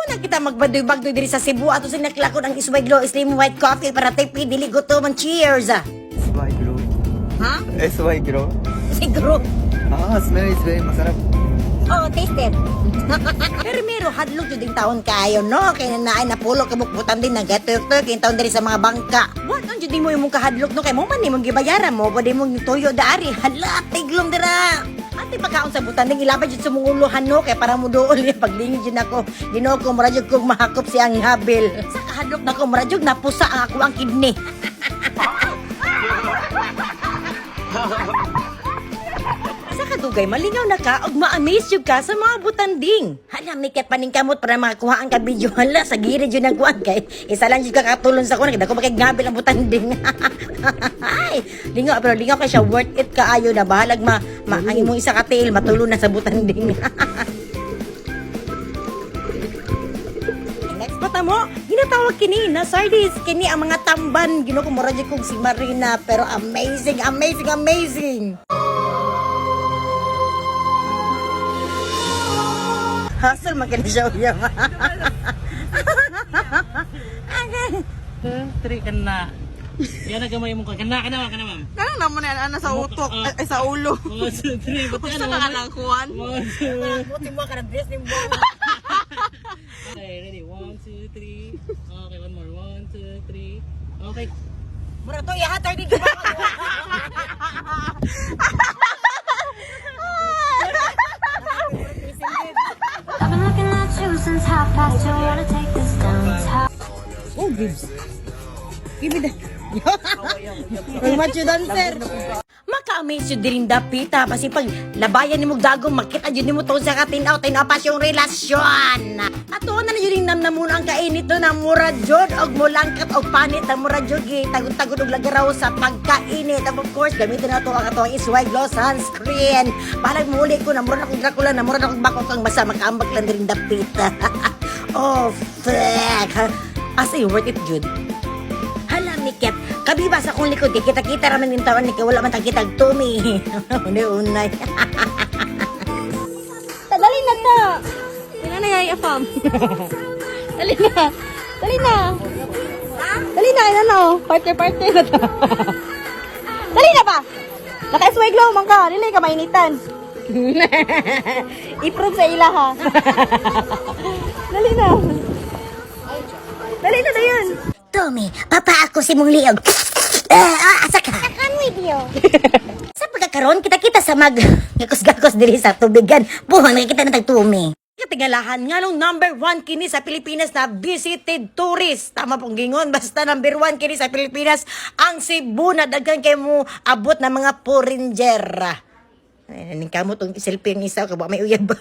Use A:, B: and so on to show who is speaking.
A: na kita magbadoy-bagdoy diri sa Cebu ato sa naklakon ang Iswaglo Slim White Coffee para tipi dili gutom. Cheers!
B: SY Grow.
A: Ha?
B: SY Grow.
A: Siguro.
B: Smell is very masarap.
A: Oh, tasted. Pero hadlok jud ding taon kayo no kay naay na pulo kabukbutan din nagaturto kay taon diri sa mga bangka. What on jud mo imong kahadlok no kay mo man nimong gibayaran mo pwede mong tuyo daari hala tiglom dira. Ate pagkaon sa butan ding ilabay jud sa mong uluhan no kay para mo dool ni paglingid jud ako. Ginoo ko mura jud kog mahakop si ang habil. Sa kahadlok nako mura jud napusa ang ako ang kidney. Dugay malingaw na ka og ma-amaze jud ka sa mga butanding. Hala miket paning kamot para makakuha ang ka video hala sa giri jud nagkuan kay isa lang jud ka katulon sa kuno dako makignabil ang butanding. Ay, lingaw pero lingaw kay siya worth it kaayo na bahalag ang imong isa ka tail matulon na sa butanding. Next mata mo, ginatawag kini na sardis kini ang mga tamban Ginoo ko mura jud kog si Marina pero amazing. Hustle magkano siya uyam.
C: 3 kana. Yan nagamay mo ka. Kana ma'am.
D: Kanang naman yan, ana sa utok, ay sa ulo.
C: 1, 2, 3. Ba't
D: Gusto na ka lang kuhan?
C: 1, 2.
A: Buti mo ka ng dress ni mo.
C: Okay, ready. 1, 2, 3. Okay, one more. 1, 2, 3. Okay.
A: Mura to ihatay din ba?
E: I've been looking at you since 2:30. You wanna take this downtown?
A: Oh, Gibbs. Give me that. Ang macho dancer. Maka-amaze yun din dapita. Kasi pag labayan ni mo dagong, makita yun ni mo to sa katinaw, tinapas yung relasyon. At na yun nam na muna ang kainit doon na mura jod, og mulangkat og panit na mura jod, tagod-tagod og lagaraw sa pagkainit. And of course, gamitin na ito ang ito ang Iswaglo sunscreen. Balag muli ko, na mura na kong Dracula, na mura na kong bakok ang basa, makaambag lang din dapita. Oh, fuck. As in, worth it, Jude. Hala, Miket, kabiba sa kong likod, kita-kita raman yung tawan ni wala man tagkitag tumi. Unay-unay.
D: Dali na to! Tingnan na yung afam. Dali na! Dali na, ano? Partner na to. Dali na ba? Naka-Iswaglo man ka, dili ka mainitan. I-prove sa ila ha. Dali na yun.
A: Tommy, papa ako si mong liog. Asa ka? Sakan video. Sa pagkakaroon, kita-kita sa gakos-gakos diri sa tubigan. Buhan, nakikita na tag-tumi. Katingalahan nga nung number 1 kini sa Pilipinas na visited tourist. Tama pong gingon. Basta number 1 kini sa Pilipinas ang Cebu na daghan kay mo abot na mga foreigner. Ay, naning kamot ang selfie ng isa. Kaba may uyab ba?